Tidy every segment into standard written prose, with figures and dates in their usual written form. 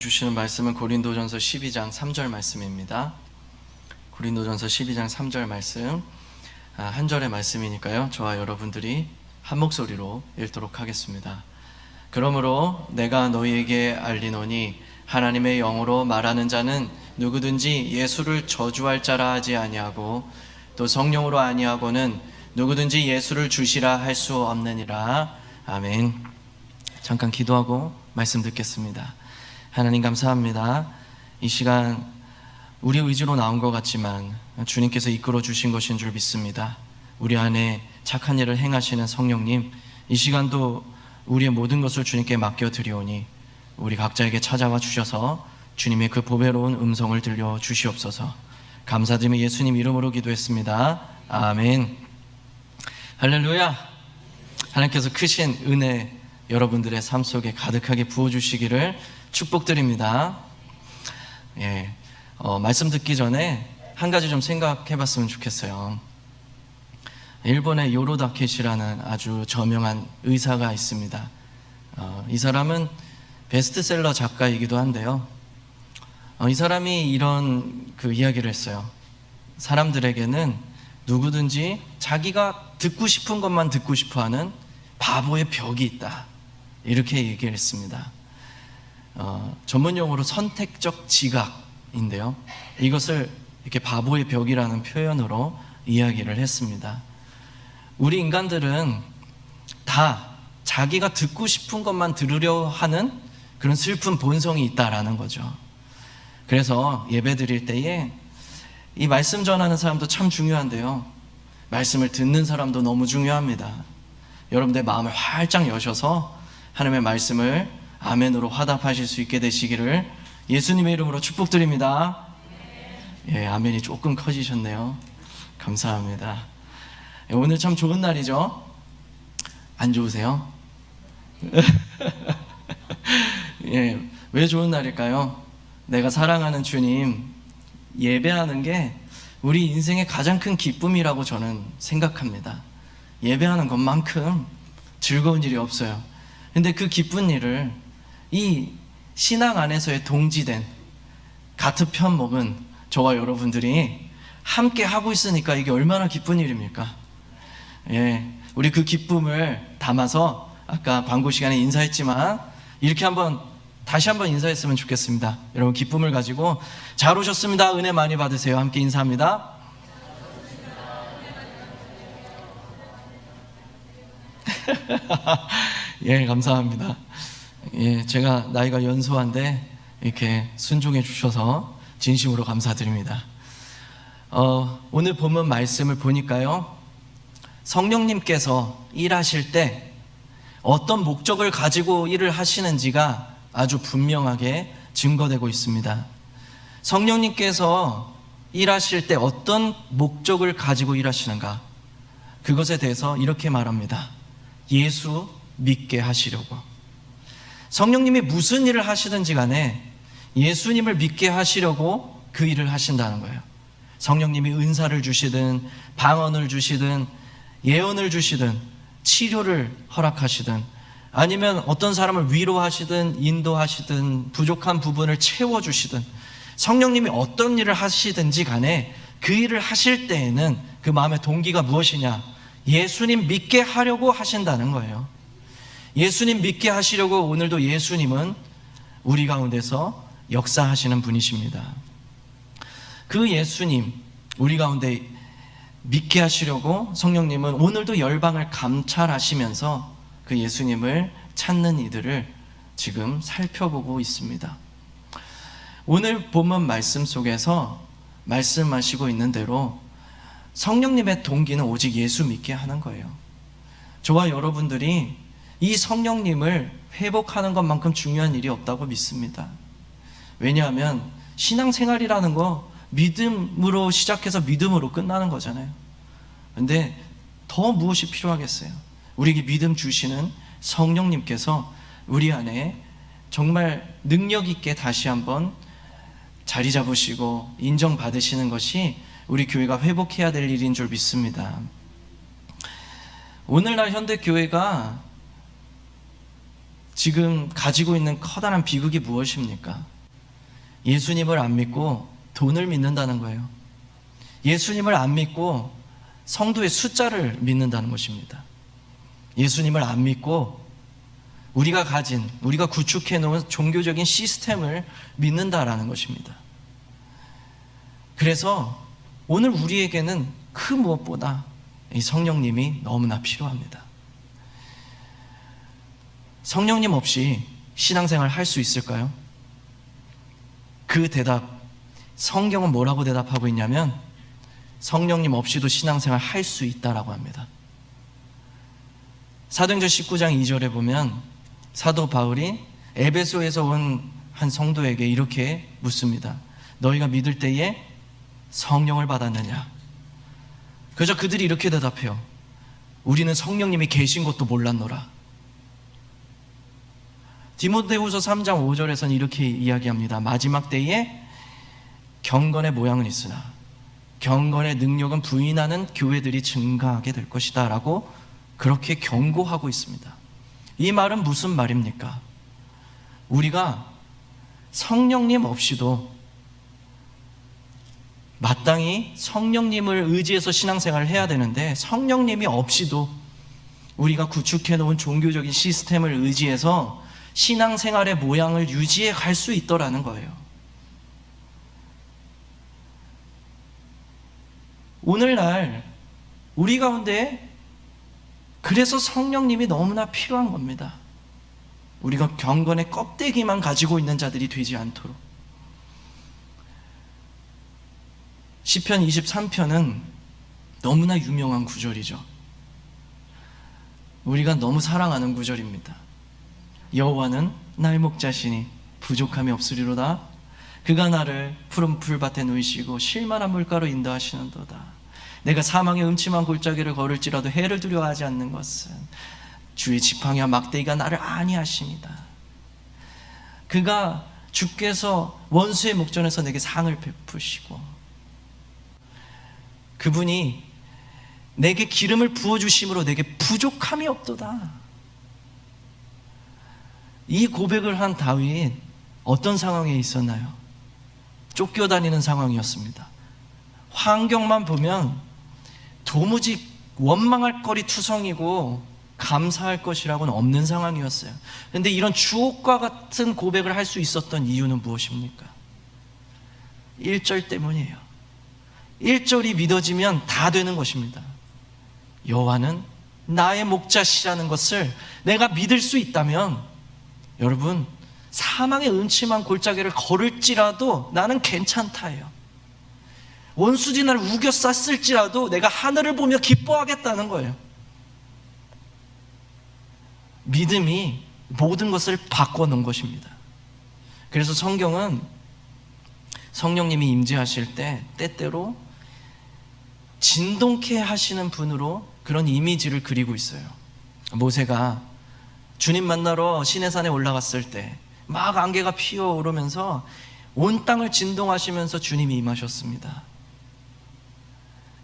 주시는 말씀은 고린도전서 12장 3절 말씀입니다. 고린도전서 12장 3절 말씀, 한 절의 말씀이니까요, 저와 여러분들이 한 목소리로 읽도록 하겠습니다. 그러므로 내가 너희에게 알리노니 하나님의 영으로 말하는 자는 누구든지 예수를 저주할 자라 하지 아니하고 또 성령으로 아니하고는 누구든지 예수를 주시라 할 수 없느니라. 아멘. 잠깐 기도하고 말씀 듣겠습니다. 하나님 감사합니다. 이 시간 우리 의지로 나온 것 같지만 주님께서 이끌어 주신 것인 줄 믿습니다. 우리 안에 착한 일을 행하시는 성령님, 이 시간도 우리의 모든 것을 주님께 맡겨드리오니 우리 각자에게 찾아와 주셔서 주님의 그 보배로운 음성을 들려 주시옵소서. 감사드리며 예수님 이름으로 기도했습니다. 아멘. 할렐루야. 하나님께서 크신 은혜 여러분들의 삶 속에 가득하게 부어주시기를 축복드립니다. 말씀 듣기 전에 한 가지 좀 생각해 봤으면 좋겠어요. 일본의 요로 다케시라는 아주 저명한 의사가 있습니다. 이 사람은 베스트셀러 작가이기도 한데요. 이 사람이 이런 이야기를 했어요. 사람들에게는 누구든지 자기가 듣고 싶은 것만 듣고 싶어 하는 바보의 벽이 있다, 이렇게 얘기를 했습니다. 전문 용어로 선택적 지각인데요, 이것을 이렇게 바보의 벽이라는 표현으로 이야기를 했습니다. 우리 인간들은 다 자기가 듣고 싶은 것만 들으려 하는 그런 슬픈 본성이 있다라는 거죠. 그래서 예배 드릴 때에 이 말씀 전하는 사람도 참 중요한데요, 말씀을 듣는 사람도 너무 중요합니다. 여러분들의 마음을 활짝 여셔서 하나님의 말씀을 아멘으로 화답하실 수 있게 되시기를 예수님의 이름으로 축복드립니다. 아멘이 조금 커지셨네요. 감사합니다. 오늘 참 좋은 날이죠? 안 좋으세요? 왜 좋은 날일까요? 내가 사랑하는 주님 예배하는 게 우리 인생의 가장 큰 기쁨이라고 저는 생각합니다. 예배하는 것만큼 즐거운 일이 없어요. 근데 그 기쁜 일을 이 신앙 안에서의 동지된 같은 편 먹은 저와 여러분들이 함께 하고 있으니까 이게 얼마나 기쁜 일입니까? 우리 그 기쁨을 담아서 아까 광고 시간에 인사했지만 이렇게 다시 한번 인사했으면 좋겠습니다. 여러분 기쁨을 가지고 잘 오셨습니다. 은혜 많이 받으세요. 함께 인사합니다. 감사합니다. 제가 나이가 연소한데 이렇게 순종해 주셔서 진심으로 감사드립니다. 오늘 본문 말씀을 보니까요, 성령님께서 일하실 때 어떤 목적을 가지고 일을 하시는지가 아주 분명하게 증거되고 있습니다. 성령님께서 일하실 때 어떤 목적을 가지고 일하시는가, 그것에 대해서 이렇게 말합니다. 예수 믿게 하시려고. 성령님이 무슨 일을 하시든지 간에 예수님을 믿게 하시려고 그 일을 하신다는 거예요. 성령님이 은사를 주시든 방언을 주시든 예언을 주시든 치료를 허락하시든 아니면 어떤 사람을 위로하시든 인도하시든 부족한 부분을 채워주시든 성령님이 어떤 일을 하시든지 간에 그 일을 하실 때에는 그 마음의 동기가 무엇이냐? 예수님 믿게 하려고 하신다는 거예요. 예수님 믿게 하시려고 오늘도 예수님은 우리 가운데서 역사하시는 분이십니다. 그 예수님 우리 가운데 믿게 하시려고 성령님은 오늘도 열방을 감찰하시면서 그 예수님을 찾는 이들을 지금 살펴보고 있습니다. 오늘 본문 말씀 속에서 말씀하시고 있는 대로 성령님의 동기는 오직 예수 믿게 하는 거예요. 저와 여러분들이 이 성령님을 회복하는 것만큼 중요한 일이 없다고 믿습니다. 왜냐하면 신앙생활이라는 거 믿음으로 시작해서 믿음으로 끝나는 거잖아요. 근데 더 무엇이 필요하겠어요? 우리에게 믿음 주시는 성령님께서 우리 안에 정말 능력 있게 다시 한번 자리 잡으시고 인정받으시는 것이 우리 교회가 회복해야 될 일인 줄 믿습니다. 오늘날 현대교회가 지금 가지고 있는 커다란 비극이 무엇입니까? 예수님을 안 믿고 돈을 믿는다는 거예요. 예수님을 안 믿고 성도의 숫자를 믿는다는 것입니다. 예수님을 안 믿고 우리가 구축해 놓은 종교적인 시스템을 믿는다라는 것입니다. 그래서 오늘 우리에게는 그 무엇보다 이 성령님이 너무나 필요합니다. 성령님 없이 신앙생활 할 수 있을까요? 그 대답, 성경은 뭐라고 대답하고 있냐면 성령님 없이도 신앙생활 할 수 있다라고 합니다. 사도행전 19장 2절에 보면 사도 바울이 에베소에서 온 한 성도에게 이렇게 묻습니다. 너희가 믿을 때에 성령을 받았느냐? 그저 그들이 이렇게 대답해요. 우리는 성령님이 계신 것도 몰랐노라. 디모데후서 3장 5절에서는 이렇게 이야기합니다. 마지막 때에 경건의 모양은 있으나 경건의 능력은 부인하는 교회들이 증가하게 될 것이다 라고 그렇게 경고하고 있습니다. 이 말은 무슨 말입니까? 우리가 성령님 없이도 마땅히 성령님을 의지해서 신앙생활을 해야 되는데 성령님이 없이도 우리가 구축해 놓은 종교적인 시스템을 의지해서 신앙생활의 모양을 유지해 갈 수 있더라는 거예요. 오늘날 우리 가운데 그래서 성령님이 너무나 필요한 겁니다. 우리가 경건의 껍데기만 가지고 있는 자들이 되지 않도록. 시편 23편은 너무나 유명한 구절이죠. 우리가 너무 사랑하는 구절입니다. 여호와는 나의 목자시니 부족함이 없으리로다. 그가 나를 푸른 풀밭에 누이시고 쉴만한 물가로 인도하시는도다. 내가 사망의 음침한 골짜기를 걸을지라도 해를 두려워하지 않는 것은 주의 지팡이와 막대기가 나를 안위하십니다. 그가 주께서 원수의 목전에서 내게 상을 베푸시고 그분이 내게 기름을 부어주심으로 내게 부족함이 없도다. 이 고백을 한 다윗 어떤 상황에 있었나요? 쫓겨다니는 상황이었습니다. 환경만 보면 도무지 원망할 거리 투성이고 감사할 것이라고는 없는 상황이었어요. 그런데 이런 주옥과 같은 고백을 할 수 있었던 이유는 무엇입니까? 1절 때문이에요. 1절이 믿어지면 다 되는 것입니다. 여호와는 나의 목자시라는 것을 내가 믿을 수 있다면 여러분 사망의 음침한 골짜기를 걸을지라도 나는 괜찮다예요. 원수들이 나를 우겨쌌을지라도 내가 하늘을 보며 기뻐하겠다는 거예요. 믿음이 모든 것을 바꿔놓은 것입니다. 그래서 성경은 성령님이 임재하실 때 때때로 진동케 하시는 분으로 그런 이미지를 그리고 있어요. 모세가 주님 만나러 시내산에 올라갔을 때 막 안개가 피어오르면서 온 땅을 진동하시면서 주님이 임하셨습니다.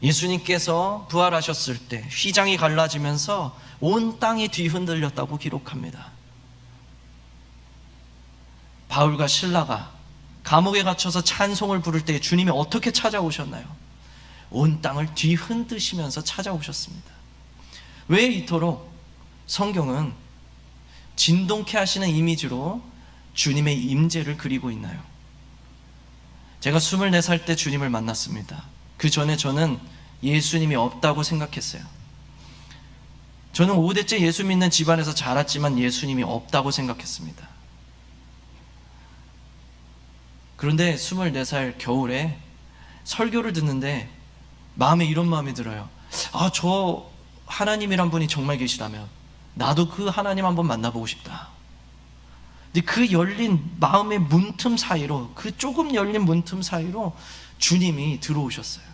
예수님께서 부활하셨을 때 휘장이 갈라지면서 온 땅이 뒤흔들렸다고 기록합니다. 바울과 실라가 감옥에 갇혀서 찬송을 부를 때 주님이 어떻게 찾아오셨나요? 온 땅을 뒤흔드시면서 찾아오셨습니다. 왜 이토록 성경은 진동케 하시는 이미지로 주님의 임재를 그리고 있나요? 제가 24살 때 주님을 만났습니다. 그 전에 저는 예수님이 없다고 생각했어요. 저는 5대째 예수 믿는 집안에서 자랐지만 예수님이 없다고 생각했습니다. 그런데 24살 겨울에 설교를 듣는데 마음에 이런 마음이 들어요. 저 하나님이란 분이 정말 계시다면 나도 그 하나님 한번 만나보고 싶다. 근데 그 열린 마음의 문틈 사이로, 그 조금 열린 문틈 사이로 주님이 들어오셨어요.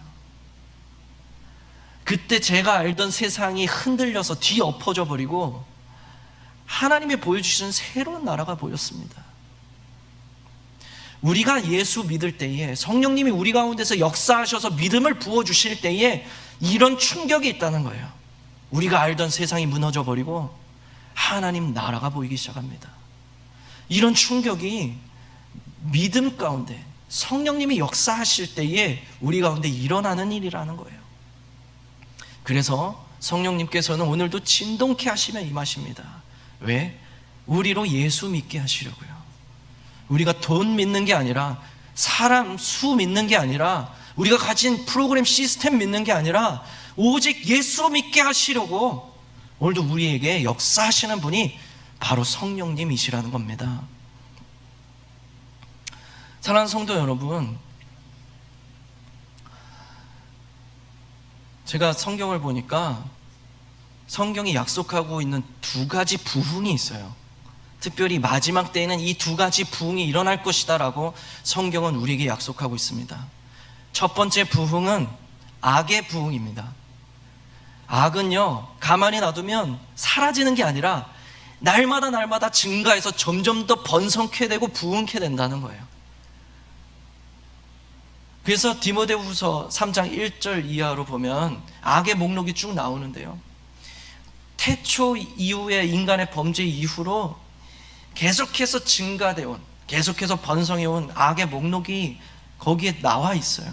그때 제가 알던 세상이 흔들려서 뒤엎어져 버리고 하나님이 보여주시는 새로운 나라가 보였습니다. 우리가 예수 믿을 때에, 성령님이 우리 가운데서 역사하셔서 믿음을 부어주실 때에 이런 충격이 있다는 거예요. 우리가 알던 세상이 무너져 버리고 하나님 나라가 보이기 시작합니다. 이런 충격이 믿음 가운데 성령님이 역사하실 때에 우리 가운데 일어나는 일이라는 거예요. 그래서 성령님께서는 오늘도 진동케 하시며 임하십니다. 왜? 우리로 예수 믿게 하시려고요. 우리가 돈 믿는 게 아니라, 사람 수 믿는 게 아니라, 우리가 가진 프로그램 시스템 믿는 게 아니라 오직 예수 믿게 하시려고 오늘도 우리에게 역사하시는 분이 바로 성령님이시라는 겁니다. 사랑하는 성도 여러분, 제가 성경을 보니까 성경이 약속하고 있는 두 가지 부흥이 있어요. 특별히 마지막 때에는 이 두 가지 부흥이 일어날 것이다 라고 성경은 우리에게 약속하고 있습니다. 첫 번째 부흥은 악의 부흥입니다. 악은요, 가만히 놔두면 사라지는 게 아니라 날마다 증가해서 점점 더 번성케 되고 부흥케 된다는 거예요. 그래서 디모데후서 3장 1절 이하로 보면 악의 목록이 쭉 나오는데요, 태초 이후에 인간의 범죄 이후로 계속해서 증가되어 온, 계속해서 번성해 온 악의 목록이 거기에 나와 있어요.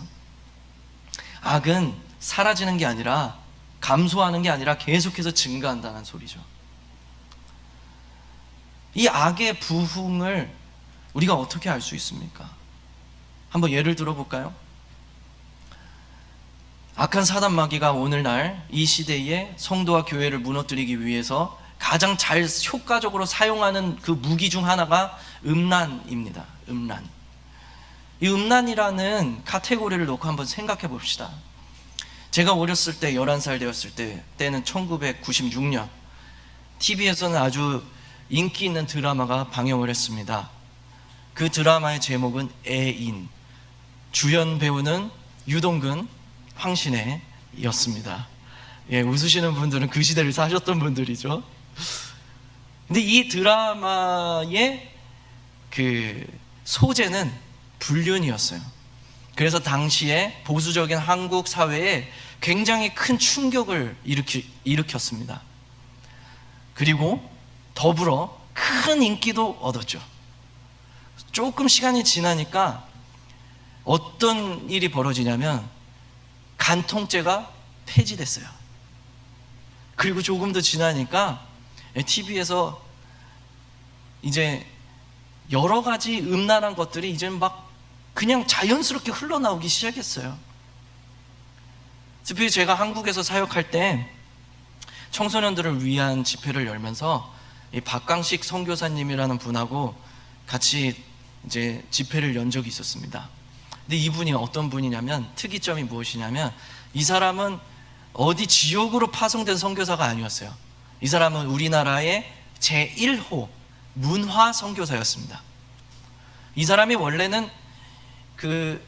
악은 사라지는 게 아니라, 감소하는 게 아니라 계속해서 증가한다는 소리죠. 이 악의 부흥을 우리가 어떻게 알 수 있습니까? 한번 예를 들어볼까요? 악한 사단 마귀가 오늘날 이 시대에 성도와 교회를 무너뜨리기 위해서 가장 잘 효과적으로 사용하는 그 무기 중 하나가 음란입니다. 음란. 이 음란이라는 카테고리를 놓고 한번 생각해 봅시다. 제가 어렸을 때 11살 되었을 때는 1996년 TV에서는 아주 인기 있는 드라마가 방영을 했습니다. 그 드라마의 제목은 애인, 주연 배우는 유동근, 황신혜였습니다. 예, 웃으시는 분들은 그 시대를 사셨던 분들이죠. 근데 이 드라마의 그 소재는 불륜이었어요. 그래서 당시에 보수적인 한국 사회에 굉장히 큰 충격을 일으켰습니다. 그리고 더불어 큰 인기도 얻었죠. 조금 시간이 지나니까 어떤 일이 벌어지냐면 간통죄가 폐지됐어요. 그리고 조금 더 지나니까 TV에서 이제 여러 가지 음란한 것들이 이제 막 그냥 자연스럽게 흘러나오기 시작했어요. 특히 제가 한국에서 사역할 때 청소년들을 위한 집회를 열면서 이 박강식 선교사님이라는 분하고 같이 이제 집회를 연 적이 있었습니다. 근데 이분이 어떤 분이냐면, 특이점이 무엇이냐면, 이 사람은 어디 지역으로 파송된 선교사가 아니었어요. 이 사람은 우리나라의 제1호 문화 선교사였습니다. 이 사람이 원래는 그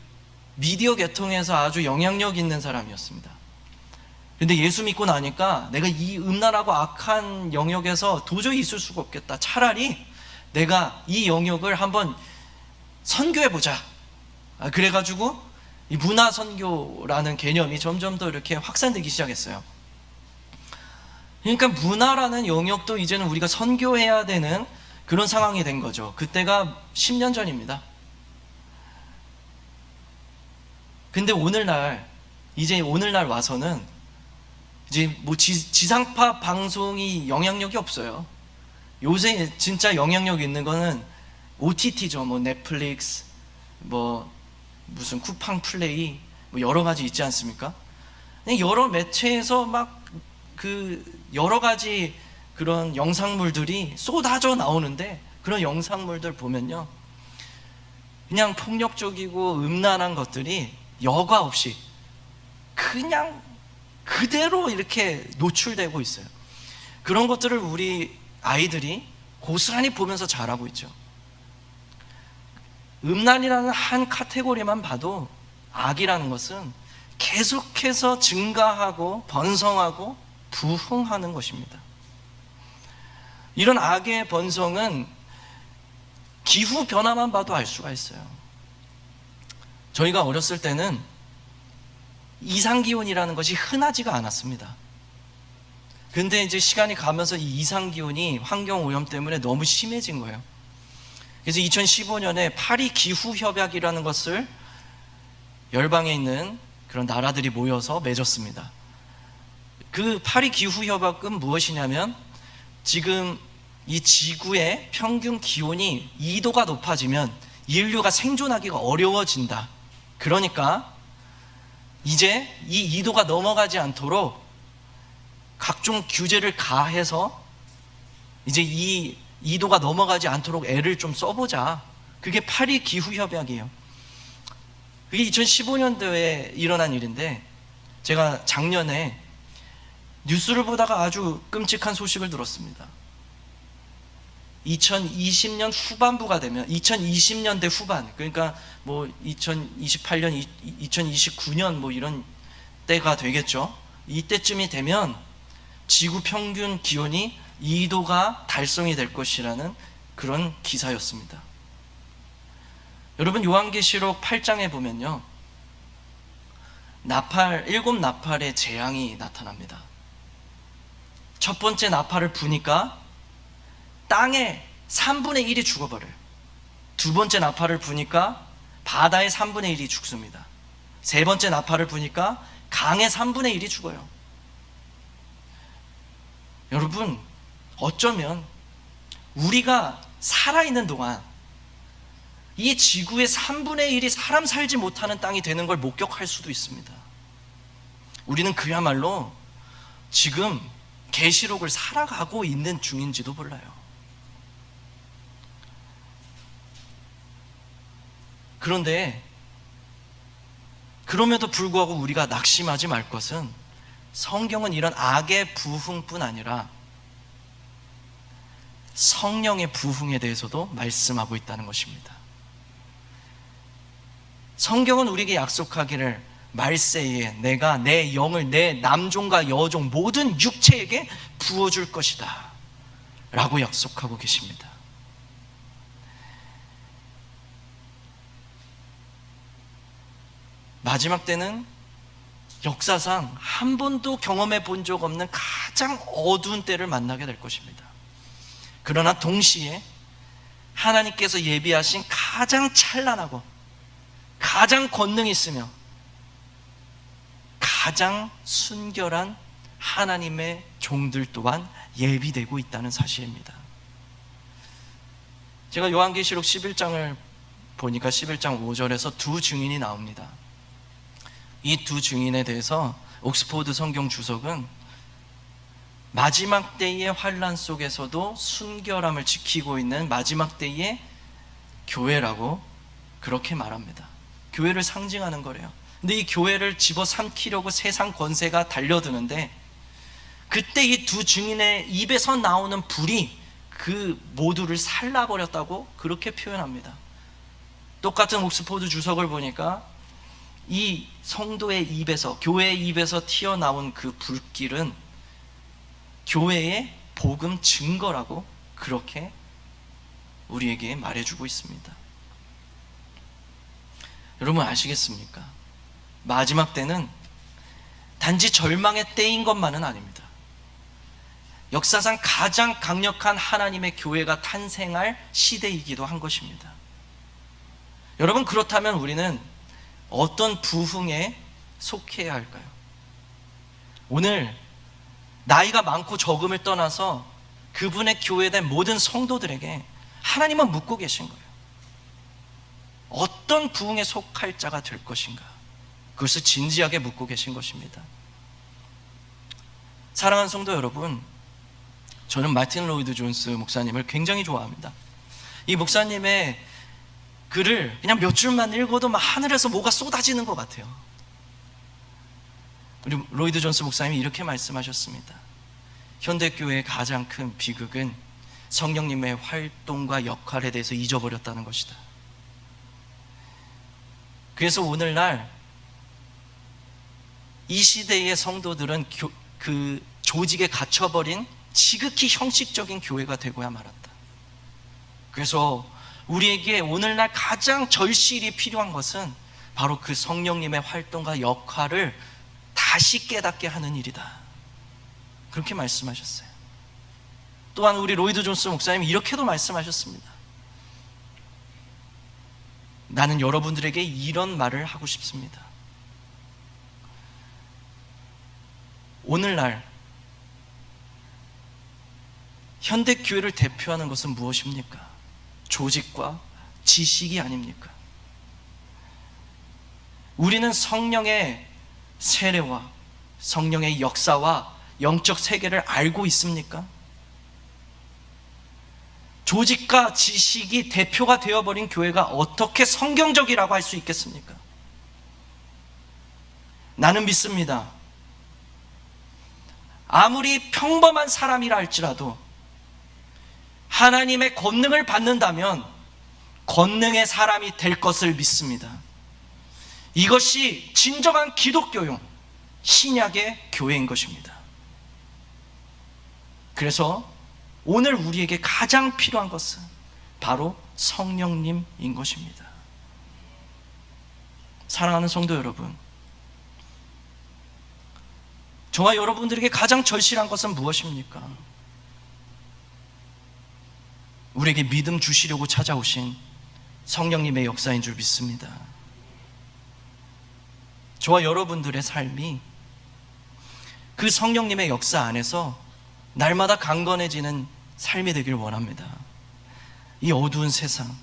미디어 계통에서 아주 영향력 있는 사람이었습니다. 근데 예수 믿고 나니까 내가 이 음란하고 악한 영역에서 도저히 있을 수가 없겠다. 차라리 내가 이 영역을 한번 선교해보자. 그래가지고 이 문화 선교라는 개념이 점점 더 이렇게 확산되기 시작했어요. 그러니까 문화라는 영역도 이제는 우리가 선교해야 되는 그런 상황이 된 거죠. 그때가 10년 전입니다. 근데 오늘날 와서는 이제 뭐 지상파 방송이 영향력이 없어요. 요새 진짜 영향력 있는 거는 OTT죠. 뭐 넷플릭스, 뭐 무슨 쿠팡 플레이, 뭐 여러 가지 있지 않습니까? 여러 매체에서 막 그 여러 가지 그런 영상물들이 쏟아져 나오는데, 그런 영상물들 보면요, 그냥 폭력적이고 음란한 것들이 여과 없이 그냥 그대로 이렇게 노출되고 있어요. 그런 것들을 우리 아이들이 고스란히 보면서 자라고 있죠. 음란이라는 한 카테고리만 봐도 악이라는 것은 계속해서 증가하고 번성하고 부흥하는 것입니다. 이런 악의 번성은 기후 변화만 봐도 알 수가 있어요. 저희가 어렸을 때는 이상기온이라는 것이 흔하지가 않았습니다. 근데 이제 시간이 가면서 이 이상기온이 환경오염 때문에 너무 심해진 거예요. 그래서 2015년에 파리 기후협약이라는 것을 열방에 있는 그런 나라들이 모여서 맺었습니다. 그 파리 기후협약은 무엇이냐면, 지금 이 지구의 평균 기온이 2도가 높아지면 인류가 생존하기가 어려워진다. 그러니까 이제 이 2도가 넘어가지 않도록 각종 규제를 가해서 이제 이 2도가 넘어가지 않도록 애를 좀 써보자. 그게 파리 기후협약이에요. 그게 2015년도에 일어난 일인데, 제가 작년에 뉴스를 보다가 아주 끔찍한 소식을 들었습니다. 2020년 후반부가 되면, 2020년대 후반, 그러니까 뭐 2028년, 2029년 뭐 이런 때가 되겠죠. 이때쯤이 되면 지구 평균 기온이 2도가 달성이 될 것이라는 그런 기사였습니다. 여러분, 요한계시록 8장에 보면요, 일곱 나팔의 재앙이 나타납니다. 첫 번째 나팔을 부니까 땅의 3분의 1이 죽어버려요. 두 번째 나팔을 부니까 바다의 3분의 1이 죽습니다. 세 번째 나팔을 부니까 강의 3분의 1이 죽어요. 여러분, 어쩌면 우리가 살아있는 동안 이 지구의 3분의 1이 사람 살지 못하는 땅이 되는 걸 목격할 수도 있습니다. 우리는 그야말로 지금 계시록을 살아가고 있는 중인지도 몰라요. 그런데 그럼에도 불구하고 우리가 낙심하지 말 것은, 성경은 이런 악의 부흥뿐 아니라 성령의 부흥에 대해서도 말씀하고 있다는 것입니다. 성경은 우리에게 약속하기를, 말세에 내가 내 영을 내 남종과 여종 모든 육체에게 부어줄 것이다 라고 약속하고 계십니다. 마지막 때는 역사상 한 번도 경험해 본 적 없는 가장 어두운 때를 만나게 될 것입니다. 그러나 동시에 하나님께서 예비하신 가장 찬란하고 가장 권능 있으며 가장 순결한 하나님의 종들 또한 예비되고 있다는 사실입니다. 제가 요한계시록 11장을 보니까 11장 5절에서 두 증인이 나옵니다. 이 두 증인에 대해서 옥스포드 성경 주석은 마지막 때의 환난 속에서도 순결함을 지키고 있는 마지막 때의 교회라고 그렇게 말합니다. 교회를 상징하는 거래요. 근데 이 교회를 집어삼키려고 세상 권세가 달려드는데, 그때 이 두 증인의 입에서 나오는 불이 그 모두를 살라버렸다고 그렇게 표현합니다. 똑같은 옥스포드 주석을 보니까 이 성도의 입에서, 교회의 입에서 튀어나온 그 불길은 교회의 복음 증거라고 그렇게 우리에게 말해주고 있습니다. 여러분 아시겠습니까? 마지막 때는 단지 절망의 때인 것만은 아닙니다. 역사상 가장 강력한 하나님의 교회가 탄생할 시대이기도 한 것입니다. 여러분, 그렇다면 우리는 어떤 부흥에 속해야 할까요? 오늘 나이가 많고 적음을 떠나서 그분의 교회된 모든 성도들에게 하나님은 묻고 계신 거예요. 어떤 부흥에 속할 자가 될 것인가? 그것을 진지하게 묻고 계신 것입니다. 사랑하는 성도 여러분, 저는 마틴 로이드 존스 목사님을 굉장히 좋아합니다. 이 목사님의 글을 그냥 몇 줄만 읽어도 막 하늘에서 뭐가 쏟아지는 것 같아요. 우리 로이드 존스 목사님이 이렇게 말씀하셨습니다. 현대교회의 가장 큰 비극은 성령님의 활동과 역할에 대해서 잊어버렸다는 것이다. 그래서 오늘날 이 시대의 성도들은 그 조직에 갇혀버린 지극히 형식적인 교회가 되고야 말았다. 그래서 우리에게 오늘날 가장 절실히 필요한 것은 바로 그 성령님의 활동과 역할을 다시 깨닫게 하는 일이다. 그렇게 말씀하셨어요. 또한 우리 로이드 존스 목사님이 이렇게도 말씀하셨습니다. 나는 여러분들에게 이런 말을 하고 싶습니다. 오늘날 현대교회를 대표하는 것은 무엇입니까? 조직과 지식이 아닙니까? 우리는 성령의 세례와 성령의 역사와 영적 세계를 알고 있습니까? 조직과 지식이 대표가 되어버린 교회가 어떻게 성경적이라고 할 수 있겠습니까? 나는 믿습니다. 아무리 평범한 사람이라 할지라도 하나님의 권능을 받는다면 권능의 사람이 될 것을 믿습니다. 이것이 진정한 기독교용 신약의 교회인 것입니다. 그래서 오늘 우리에게 가장 필요한 것은 바로 성령님인 것입니다. 사랑하는 성도 여러분, 저와 여러분들에게 가장 절실한 것은 무엇입니까? 우리에게 믿음 주시려고 찾아오신 성령님의 역사인 줄 믿습니다. 저와 여러분들의 삶이 그 성령님의 역사 안에서 날마다 강건해지는 삶이 되길 원합니다. 이 어두운 세상,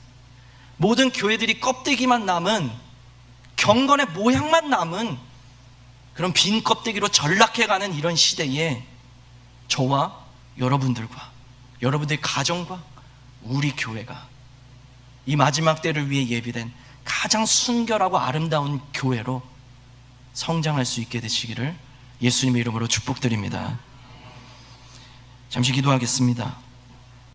모든 교회들이 껍데기만 남은, 경건의 모양만 남은 그런 빈 껍데기로 전락해가는 이런 시대에 저와 여러분들과 여러분들의 가정과 우리 교회가 이 마지막 때를 위해 예비된 가장 순결하고 아름다운 교회로 성장할 수 있게 되시기를 예수님의 이름으로 축복드립니다. 잠시 기도하겠습니다.